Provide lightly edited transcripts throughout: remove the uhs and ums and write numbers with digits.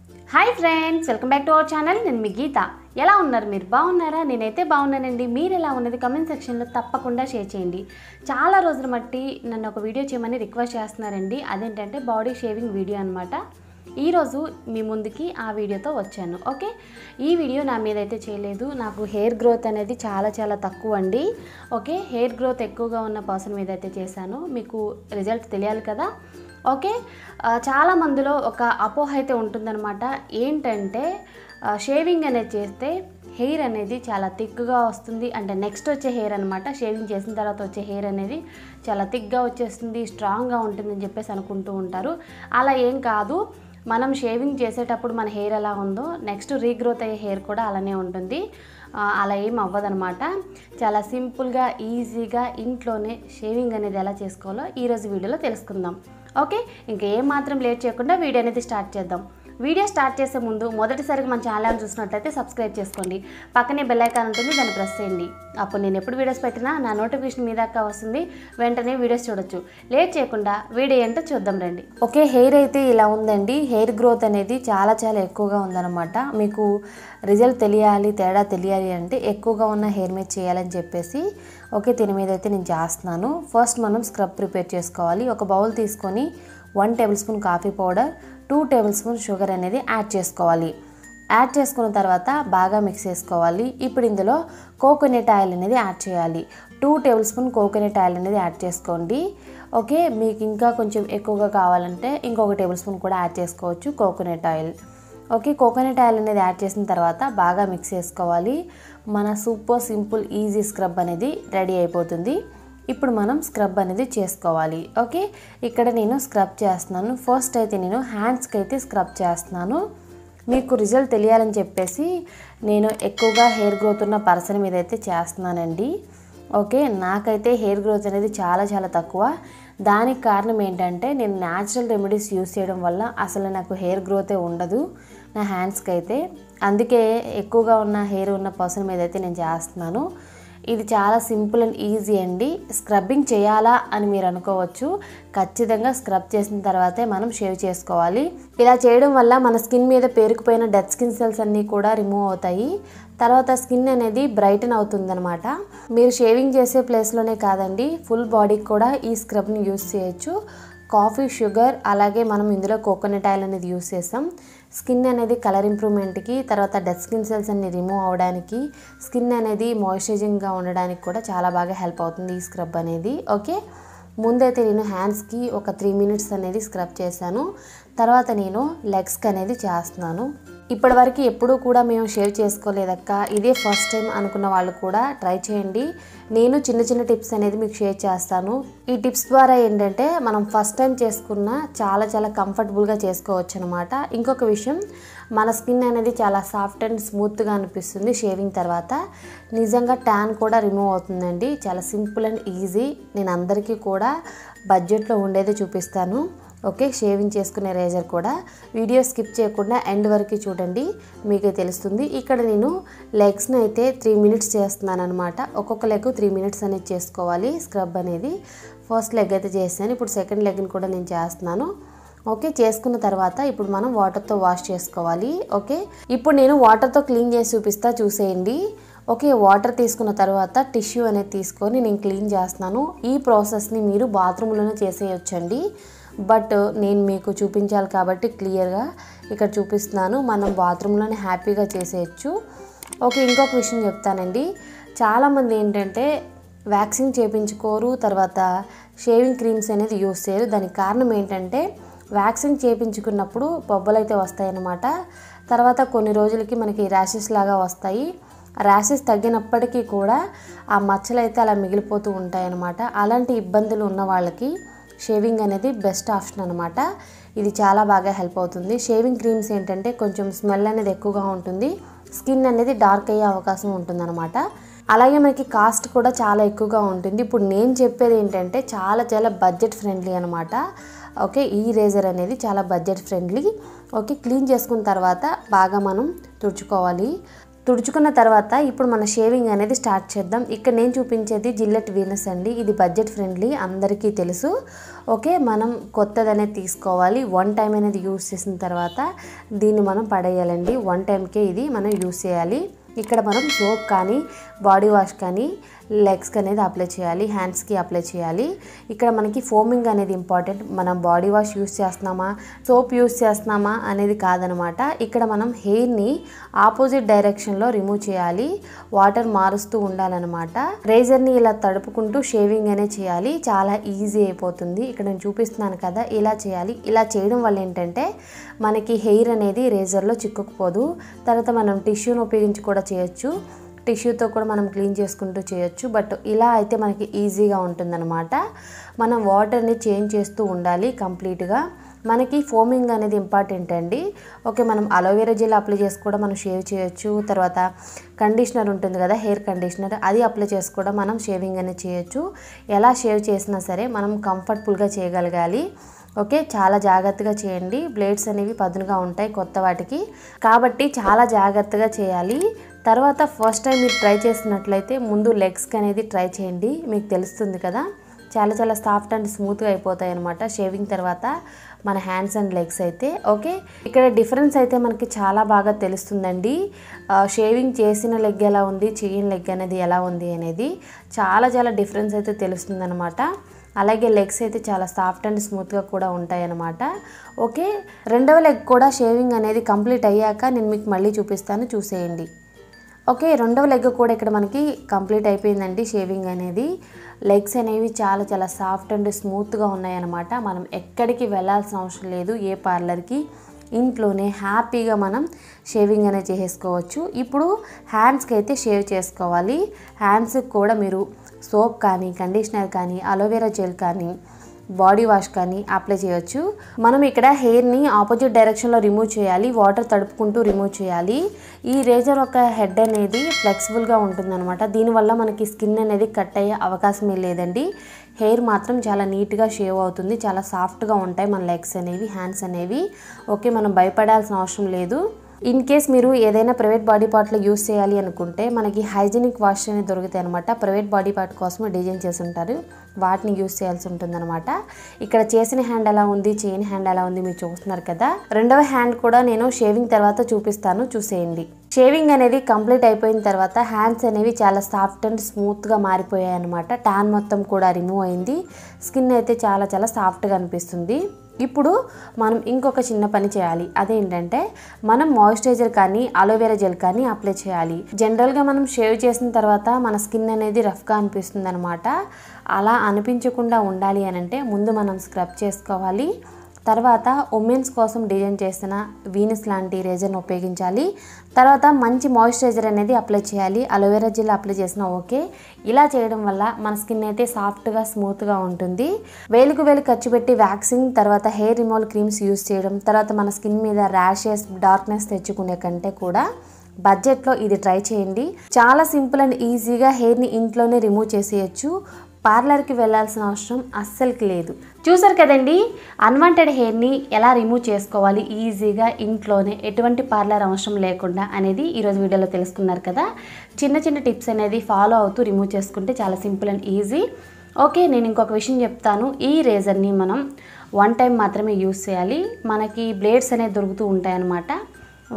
Hi friends, welcome back to our channel. నేను మీ గీత. ఎలా ఉన్నారు? మీరు బాగున్నారా? నేనైతే బాగున్నానండి. మీరు ఎలా ఉన్నది కమెంట్ సెక్షన్లో తప్పకుండా షేర్ చేయండి. చాలా రోజుల మట్టి నన్ను ఒక వీడియో చేయమని రిక్వెస్ట్ చేస్తున్నారండి. అదేంటంటే బాడీ షేవింగ్ వీడియో అనమాట. ఈరోజు మీ ముందుకి ఆ వీడియోతో వచ్చాను. ఓకే, ఈ వీడియో నా మీద అయితే చేయలేదు. నాకు హెయిర్ గ్రోత్ అనేది చాలా తక్కువ అండి. ఓకే, హెయిర్ గ్రోత్ ఎక్కువగా ఉన్న పర్సన్ మీద అయితే చేశాను. మీకు రిజల్ట్ తెలియాలి కదా. ఓకే, చాలా మందిలో ఒక అపోహ అయితే ఉంటుందన్నమాట. ఏంటంటే షేవింగ్ అనేది చేస్తే హెయిర్ అనేది చాలా థిక్గా వస్తుంది, అంటే నెక్స్ట్ వచ్చే హెయిర్ అనమాట. షేవింగ్ చేసిన తర్వాత వచ్చే హెయిర్ అనేది చాలా థిక్గా వచ్చేస్తుంది, స్ట్రాంగ్గా ఉంటుందని చెప్పేసి అనుకుంటూ ఉంటారు. అలా ఏం కాదు. మనం షేవింగ్ చేసేటప్పుడు మన హెయిర్ ఎలా ఉందో నెక్స్ట్ రీగ్రోత్ అయ్యే హెయిర్ కూడా అలానే ఉంటుంది. అలా ఏం అవ్వదనమాట. చాలా సింపుల్గా ఈజీగా ఇంట్లోనే షేవింగ్ అనేది ఎలా చేసుకోవాలో ఈరోజు వీడియోలో తెలుసుకుందాం. ఓకే, ఇంకా ఏమాత్రం లేట్ చేయకుండా వీడియో అనేది స్టార్ట్ చేద్దాం. వీడియో స్టార్ట్ చేసే ముందు మొదటిసారిగా మన ఛానల్ చూసినట్లయితే సబ్స్క్రైబ్ చేసుకోండి. పక్కనే బెల్ ఐకాన్ ఉంటుంది, దాన్ని ప్రెస్ చేయండి. అప్పుడు నేను ఎప్పుడు వీడియోస్ పెట్టినా నా నోటిఫికేషన్ మీ దాకా వస్తుంది. వెంటనే వీడియోస్ చూడొచ్చు. లేట్ చేయకుండా వీడియో ఏంటో చూద్దాం రండి. ఓకే, హెయిర్ అయితే ఇలా ఉందండి. హెయిర్ గ్రోత్ అనేది చాలా ఎక్కువగా ఉందన్నమాట. మీకు రిజల్ట్ తెలియాలి, తేడా తెలియాలి అంటే ఎక్కువగా ఉన్న హెయిర్ మీద చేయాలని చెప్పేసి ఓకే దీని మీద అయితే నేను చేస్తున్నాను. ఫస్ట్ మనం స్క్రబ్ ప్రిపేర్ చేసుకోవాలి. ఒక బౌల్ తీసుకొని 1 table spoon coffee powder, 2 table spoon sugar అనేది యాడ్ చేసుకోవాలి. యాడ్ చేసుకున్న తర్వాత బాగా మిక్స్ చేసుకోవాలి. ఇప్పుడు ఇందులో కోకోనట్ ఆయిల్ అనేది యాడ్ చేయాలి. 2 టేబుల్ స్పూన్ కోకోనట్ ఆయిల్ అనేది యాడ్ చేసుకోండి. ఓకే, మీకు ఇంకా కొంచెం ఎక్కువగా కావాలంటే ఇంకొక టేబుల్ స్పూన్ కూడా యాడ్ చేసుకోవచ్చు coconut oil. Okay, coconut oil అనేది యాడ్ చేసిన తర్వాత బాగా మిక్స్ చేసుకోవాలి. మన సూపర్ సింపుల్ ఈజీ స్క్రబ్ అనేది రెడీ అయిపోతుంది. ఇప్పుడు మనం స్క్రబ్ అనేది చేసుకోవాలి. ఓకే, ఇక్కడ నేను స్క్రబ్ చేస్తున్నాను. ఫస్ట్ అయితే నేను హ్యాండ్స్కి అయితే స్క్రబ్ చేస్తున్నాను. మీకు రిజల్ట్ తెలియాలని చెప్పేసి నేను ఎక్కువగా హెయిర్ గ్రోత్ ఉన్న పర్సన్ మీద అయితే చేస్తున్నానండి. ఓకే, నాకైతే హెయిర్ గ్రోత్ అనేది చాలా తక్కువ. దానికి కారణం ఏంటంటే నేను న్యాచురల్ రెమెడీస్ యూస్ చేయడం వల్ల అసలు నాకు హెయిర్ గ్రోతే ఉండదు నా హ్యాండ్స్కి అయితే. అందుకే ఎక్కువగా ఉన్న హెయిర్ ఉన్న పర్సన్ మీద అయితే నేను చేస్తున్నాను. ఇది చాలా సింపుల్ అండ్ ఈజీ అండి. స్క్రబ్బింగ్ చేయాలా అని మీరు అనుకోవచ్చు. ఖచ్చితంగా స్క్రబ్ చేసిన తర్వాతే మనం షేవ్ చేసుకోవాలి. ఇలా చేయడం వల్ల మన స్కిన్ మీద పేరుకుపోయిన డెడ్ స్కిన్ సెల్స్ అన్నీ కూడా రిమూవ్ అవుతాయి. తర్వాత స్కిన్ అనేది బ్రైటన్ అవుతుంది అనమాట. మీరు షేవింగ్ చేసే ప్లేస్లోనే కాదండి, ఫుల్ బాడీకి కూడా ఈ స్క్రబ్ని యూస్ చేయొచ్చు. కాఫీ, షుగర్, అలాగే మనం ఇందులో కోకోనట్ ఆయిల్ అనేది యూస్ చేస్తాం. స్కిన్ అనేది కలర్ ఇంప్రూవ్మెంట్కి, తర్వాత డెడ్ స్కిన్ సెల్స్ అన్ని రిమూవ్ అవడానికి, స్కిన్ అనేది మాయిశ్చరైజింగ్గా ఉండడానికి కూడా చాలా బాగా హెల్ప్ అవుతుంది ఈ స్క్రబ్ అనేది. ఓకే, ముందైతే నేను హ్యాండ్స్కి ఒక 3 మినిట్స్ అనేది స్క్రబ్ చేశాను. తర్వాత నేను లెగ్స్కి అనేది చేస్తున్నాను. ఇప్పటివరకు ఎప్పుడూ కూడా మేము షేవ్ చేసుకోలేదక్క, ఇదే ఫస్ట్ టైం అనుకున్న వాళ్ళు కూడా ట్రై చేయండి. నేను చిన్న టిప్స్ అనేది మీకు షేర్ చేస్తాను. ఈ టిప్స్ ద్వారా ఏంటంటే మనం ఫస్ట్ టైం చేసుకున్న చాలా కంఫర్టబుల్గా చేసుకోవచ్చు అనమాట. ఇంకొక విషయం, మన స్కిన్ అనేది చాలా సాఫ్ట్ అండ్ స్మూత్గా అనిపిస్తుంది షేవింగ్ తర్వాత. నిజంగా ట్యాన్ కూడా రిమూవ్ అవుతుందండి. చాలా సింపుల్ అండ్ ఈజీ. నేను అందరికీ కూడా బడ్జెట్లో ఉండేది చూపిస్తాను. ఓకే, షేవింగ్ చేసుకునే రేజర్ కూడా. వీడియో స్కిప్ చేయకుండా ఎండ్ వరకు చూడండి, మీకే తెలుస్తుంది. ఇక్కడ నేను లెగ్స్ని అయితే 3 మినిట్స్ చేస్తున్నాను అనమాట. ఒక్కొక్క లెగ్ 3 మినిట్స్ అనేది చేసుకోవాలి స్క్రబ్ అనేది. ఫస్ట్ లెగ్ అయితే చేశాను, ఇప్పుడు సెకండ్ లెగ్ని కూడా నేను చేస్తున్నాను. ఓకే, చేసుకున్న తర్వాత ఇప్పుడు మనం వాటర్తో వాష్ చేసుకోవాలి. ఓకే, ఇప్పుడు నేను వాటర్తో క్లీన్ చేసి చూసేయండి. ఓకే, వాటర్ తీసుకున్న తర్వాత టిష్యూ అనేది తీసుకొని నేను క్లీన్ చేస్తున్నాను. ఈ ప్రాసెస్ని మీరు బాత్రూంలోనే చేసేయొచ్చండి, బట్ నేను మీకు చూపించాలి కాబట్టి క్లియర్గా ఇక్కడ చూపిస్తున్నాను. మనం బాత్రూంలోనే హ్యాపీగా చేసేయచ్చు. ఓకే, ఇంకొక విషయం చెప్తానండి. చాలామంది ఏంటంటే వ్యాక్సింగ్ చేయించుకోరు, తర్వాత షేవింగ్ క్రీమ్స్ అనేది యూస్ చేయరు. దానికి కారణం ఏంటంటే వ్యాక్సింగ్ చేయించుకున్నప్పుడు బొబ్బలు అయితే వస్తాయన్నమాట. తర్వాత కొన్ని రోజులకి మనకి ర్యాషెస్ లాగా వస్తాయి. ర్యాషెస్ తగ్గినప్పటికీ కూడా ఆ మచ్చలు అయితే అలా మిగిలిపోతూ ఉంటాయన్నమాట. అలాంటి ఇబ్బందులు ఉన్న వాళ్ళకి షేవింగ్ అనేది బెస్ట్ ఆప్షన్ అనమాట. ఇది చాలా బాగా హెల్ప్ అవుతుంది. షేవింగ్ క్రీమ్స్ ఏంటంటే కొంచెం స్మెల్ అనేది ఎక్కువగా ఉంటుంది, స్కిన్ అనేది డార్క్ అయ్యే అవకాశం ఉంటుందన్నమాట. అలాగే మనకి కాస్ట్ కూడా చాలా ఎక్కువగా ఉంటుంది. ఇప్పుడు నేను చెప్పేది ఏంటంటే చాలా బడ్జెట్ ఫ్రెండ్లీ అనమాట. ఓకే, ఈ రేజర్ అనేది చాలా బడ్జెట్ ఫ్రెండ్లీ. ఓకే, క్లీన్ చేసుకున్న తర్వాత బాగా మనం తుడుచుకోవాలి. తుడుచుకున్న తర్వాత ఇప్పుడు మన షేవింగ్ అనేది స్టార్ట్ చేద్దాం. ఇక్కడ నేను చూపించేది జిల్లెట్ వీనస్ అండి. ఇది బడ్జెట్ ఫ్రెండ్లీ, అందరికీ తెలుసు. ఓకే, మనం కొత్తది అనేది తీసుకోవాలి. 1 టైం అనేది యూస్ చేసిన తర్వాత దీన్ని మనం పడేయాలండి. 1 టైంకే ఇది మనం యూస్ చేయాలి. ఇక్కడ మనం సోప్ కానీ బాడీ వాష్ కానీ లెగ్స్కి అనేది అప్లై చేయాలి, హ్యాండ్స్కి అప్లై చేయాలి. ఇక్కడ మనకి ఫోమింగ్ అనేది ఇంపార్టెంట్. మనం బాడీ వాష్ యూస్ చేస్తున్నామా సోప్ యూస్ చేస్తున్నామా అనేది కాదనమాట. ఇక్కడ మనం హెయిర్ని ఆపోజిట్ డైరెక్షన్లో రిమూవ్ చేయాలి, వాటర్ మారుస్తూ ఉండాలన్నమాట. రేజర్ని ఇలా తడుపుకుంటూ షేవింగ్ అనేది చేయాలి. చాలా ఈజీ అయిపోతుంది. ఇక్కడ నేను చూపిస్తున్నాను కదా, ఇలా చేయాలి. ఇలా చేయడం వల్ల ఏంటంటే మనకి హెయిర్ అనేది రేజర్లో చిక్కుకుపోదు. తర్వాత మనం టిష్యూని ఉపయోగించి కూడా చేయొచ్చు, టిష్యూతో కూడా మనం క్లీన్ చేసుకుంటూ చేయొచ్చు. బట్ ఇలా అయితే మనకి ఈజీగా ఉంటుందన్నమాట. మనం వాటర్ని చేంజ్ చేస్తూ ఉండాలి కంప్లీట్గా. మనకి ఫోమింగ్ అనేది ఇంపార్టెంట్ అండి. ఓకే, మనం అలోవెరా జెల్ అప్లై చేసి కూడా మనం షేవ్ చేయొచ్చు. తర్వాత కండిషనర్ ఉంటుంది కదా, హెయిర్ కండిషనర్, అది అప్లై చేసి కూడా మనం షేవింగ్ అనేది చేయొచ్చు. ఎలా షేవ్ చేసినా సరే మనం కంఫర్టబుల్గా చేయగలగాలి. ఓకే, చాలా జాగ్రత్తగా చేయండి. బ్లేడ్స్ అనేవి పదునుగా ఉంటాయి కొత్త వాటికి, కాబట్టి చాలా జాగ్రత్తగా చేయాలి. తర్వాత ఫస్ట్ టైం మీరు ట్రై చేసినట్లయితే ముందు లెగ్స్కి అనేది ట్రై చేయండి. మీకు తెలుస్తుంది కదా, చాలా సాఫ్ట్ అండ్ స్మూత్గా అయిపోతాయి అనమాట షేవింగ్ తర్వాత మన హ్యాండ్స్ అండ్ లెగ్స్ అయితే. ఓకే, ఇక్కడ డిఫరెన్స్ అయితే మనకి చాలా బాగా తెలుస్తుందండి. షేవింగ్ చేసిన లెగ్ ఎలా ఉంది, చేయని లెగ్ అనేది ఎలా ఉంది అనేది చాలా డిఫరెన్స్ అయితే తెలుస్తుంది అనమాట. అలాగే లెగ్స్ అయితే చాలా సాఫ్ట్ అండ్ స్మూత్గా కూడా ఉంటాయి అన్నమాట. ఓకే, రెండవ లెగ్ కూడా షేవింగ్ అనేది కంప్లీట్ అయ్యాక నేను మీకు మళ్ళీ చూపిస్తాను, చూసేయండి. ఓకే, రెండవ లెగ్ కూడా ఇక్కడ మనకి కంప్లీట్ అయిపోయిందండి షేవింగ్ అనేది. లెగ్స్ అనేవి చాలా సాఫ్ట్ అండ్ స్మూత్గా ఉన్నాయన్నమాట. మనం ఎక్కడికి వెళ్ళాల్సిన అవసరం లేదు, ఏ పార్లర్కి, ఇంట్లోనే హ్యాపీగా మనం షేవింగ్ అనేది చేసేసుకోవచ్చు. ఇప్పుడు హ్యాండ్స్కి అయితే షేవ్ చేసుకోవాలి. హ్యాండ్స్కి కూడా మీరు సోప్ కానీ కండిషనర్ కానీ అలోవెరా జెల్ కానీ బాడీ వాష్ కానీ అప్లై చేయొచ్చు. మనం ఇక్కడ హెయిర్ని ఆపోజిట్ డైరెక్షన్లో రిమూవ్ చేయాలి, వాటర్ తడుపుకుంటూ రిమూవ్ చేయాలి. ఈ రేజర్ ఒక హెడ్ అనేది ఫ్లెక్సిబుల్గా ఉంటుందన్నమాట. దీనివల్ల మనకి స్కిన్ అనేది కట్ అయ్యే అవకాశమే లేదండి. హెయిర్ మాత్రం చాలా నీట్గా షేవ్ అవుతుంది, చాలా సాఫ్ట్గా ఉంటాయి మన లెగ్స్ అనేవి, హ్యాండ్స్ అనేవి. ఓకే, మనం భయపడాల్సిన అవసరం లేదు. ఇన్ కేస్ మీరు ఏదైనా ప్రైవేట్ బాడీ పార్ట్లో యూస్ చేయాలి అనుకుంటే మనకి హైజీనిక్ వాష్ అనేది దొరుకుతాయి అనమాట. ప్రైవేట్ బాడీ పార్ట్ కోసమే డిజైన్ చేసి ఉంటారు, వాటిని యూస్ చేయాల్సి ఉంటుందన్నమాట. ఇక్కడ చేసిన హ్యాండ్ ఎలా ఉంది, చేయని హ్యాండ్ ఎలా ఉంది మీరు చూస్తున్నారు కదా. రెండవ హ్యాండ్ కూడా నేను షేవింగ్ తర్వాత చూపిస్తాను, చూసేయండి. షేవింగ్ అనేది కంప్లీట్ అయిపోయిన తర్వాత హ్యాండ్స్ అనేవి చాలా సాఫ్ట్ అండ్ స్మూత్గా మారిపోయాయి అనమాట. ట్యాన్ మొత్తం కూడా రిమూవ్ అయింది, స్కిన్ అయితే చాలా సాఫ్ట్గా అనిపిస్తుంది. ఇప్పుడు మనం ఇంకొక చిన్న పని చేయాలి. అదేంటంటే మనం మాయిశ్చరైజర్ కానీ అలోవెరా జెల్ కానీ అప్లై చేయాలి. జనరల్గా మనం షేవ్ చేసిన తర్వాత మన స్కిన్ అనేది రఫ్గా అనిపిస్తుంది అనమాట. అలా అనిపించకుండా ఉండాలి అని అంటే ముందు మనం స్క్రబ్ చేసుకోవాలి. తర్వాత ఉమెన్స్ కోసం డిజైన్ చేసిన వీనస్ లాంటి రేజర్ని ఉపయోగించాలి. తర్వాత మంచి మాయిశ్చరైజర్ అనేది అప్లై చేయాలి. అలోవెరా జెల్ అప్లై చేసినా ఓకే. ఇలా చేయడం వల్ల మన స్కిన్ అయితే సాఫ్ట్గా స్మూత్గా ఉంటుంది. వేలుకు వేలు ఖర్చు పెట్టి వ్యాక్సింగ్ తర్వాత హెయిర్ రిమూవల్ క్రీమ్స్ యూస్ చేయడం, తర్వాత మన స్కిన్ మీద ర్యాషెస్ డార్క్నెస్ తెచ్చుకునే కంటే కూడా బడ్జెట్లో ఇది ట్రై చేయండి. చాలా సింపుల్ అండ్ ఈజీగా హెయిర్ని ఇంట్లోనే రిమూవ్ చేసేయచ్చు. పార్లర్కి వెళ్ళాల్సిన అవసరం అస్సలకి లేదు. చూసారు కదండి, అన్వాంటెడ్ హెయిర్ని ఎలా రిమూవ్ చేసుకోవాలి ఈజీగా ఇంట్లోనే, ఎటువంటి పార్లర్ అవసరం లేకుండా అనేది ఈరోజు వీడియోలో తెలుసుకున్నారు కదా. చిన్న టిప్స్ అనేది ఫాలో అవుతూ రిమూవ్ చేసుకుంటే చాలా సింపుల్ అండ్ ఈజీ. ఓకే, నేను ఇంకొక విషయం చెప్తాను. ఈ రేజర్ని మనం 1 టైం మాత్రమే యూస్ చేయాలి. మనకి బ్లేడ్స్ అనేది దొరుకుతూ ఉంటాయన్నమాట,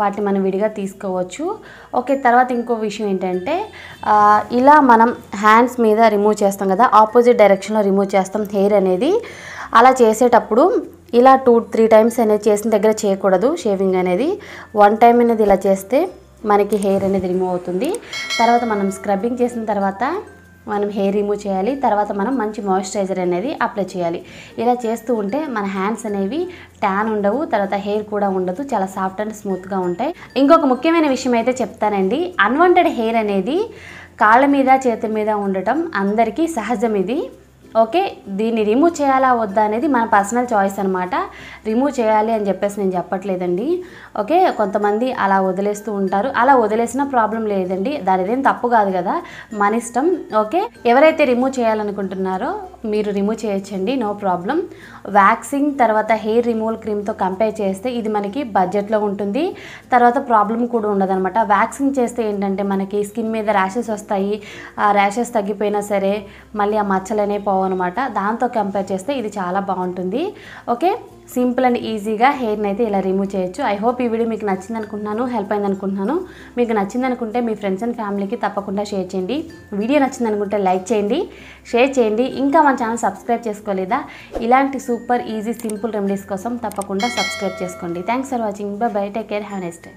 వాటిని మనం విడిగా తీసుకోవచ్చు. ఓకే, తర్వాత ఇంకో విషయం ఏంటంటే ఇలా మనం హ్యాండ్స్ మీద రిమూవ్ చేస్తాం కదా, ఆపోజిట్ డైరెక్షన్లో రిమూవ్ చేస్తాం హెయిర్ అనేది. అలా చేసేటప్పుడు ఇలా 2-3 టైమ్స్ అనేది చేసిన దగ్గర చేయకూడదు. షేవింగ్ అనేది 1 టైం అనేది ఇలా చేస్తే మనకి హెయిర్ అనేది రిమూవ్ అవుతుంది. తర్వాత మనం స్క్రబ్బింగ్ చేసిన తర్వాత మనం హెయిర్ రిమూవ్ చేయాలి. తర్వాత మనం మంచి మాయిశ్చరైజర్ అనేది అప్లై చేయాలి. ఇలా చేస్తూ ఉంటే మన హ్యాండ్స్ అనేవి ట్యాన్ ఉండవు, తర్వాత హెయిర్ కూడా ఉండదు, చాలా సాఫ్ట్ అండ్ స్మూత్గా ఉంటాయి. ఇంకొక ముఖ్యమైన విషయం అయితే చెప్తానండి. అన్వాంటెడ్ హెయిర్ అనేది కాళ్ళ మీద చేతుల మీద ఉండటం అందరికీ సహజం. ఇది ఓకే, దీన్ని రిమూవ్ చేయాలా వద్దా అనేది మన పర్సనల్ చాయిస్ అనమాట. రిమూవ్ చేయాలి అని చెప్పేసి నేను చెప్పట్లేదండి. ఓకే, కొంతమంది అలా వదిలేస్తూ ఉంటారు. అలా వదిలేసిన ప్రాబ్లం లేదండి, దానిదేం తప్పు కాదు కదా, మన ఇష్టం. ఓకే, ఎవరైతే రిమూవ్ చేయాలనుకుంటున్నారో మీరు రిమూవ్ చేయొచ్చండి, నో ప్రాబ్లం. వ్యాక్సింగ్ తర్వాత హెయిర్ రిమూవల్ క్రీమ్తో కంపేర్ చేస్తే ఇది మనకి బడ్జెట్లో ఉంటుంది. తర్వాత ప్రాబ్లం కూడా ఉండదన్నమాట. వ్యాక్సింగ్ చేస్తే ఏంటంటే మనకి స్కిన్ మీద ర్యాషెస్ వస్తాయి. ఆ ర్యాషెస్ తగ్గిపోయినా సరే మళ్ళీ ఆ మచ్చలనే పోవన్నమాట. దాంతో కంపేర్ చేస్తే ఇది చాలా బాగుంటుంది. ఓకే, సింపుల్ అండ్ ఈజీగా హెయిర్ని అయితే ఇలా రిమూవ్ చేయొచ్చు. ఐ హోప్ ఈ వీడియో మీకు నచ్చింది అనుకుంటున్నాను, హెల్ప్ అయింది అనుకుంటున్నాను. మీకు నచ్చింది అనుకుంటే మీ ఫ్రెండ్స్ అండ్ ఫ్యామిలీకి తప్పకుండా షేర్ చేయండి. వీడియో నచ్చింది అనుకుంటే లైక్ చేయండి, షేర్ చేయండి. ఇంకా మన ఛానల్ సబ్స్క్రైబ్ చేసుకోలేదా? ఇలాంటి సూపర్ ఈజీ సింపుల్ రెమెడీస్ కోసం తప్పకుండా సబ్స్క్రైబ్ చేసుకోండి. Thanks for watching. By by, take care, have a nice day.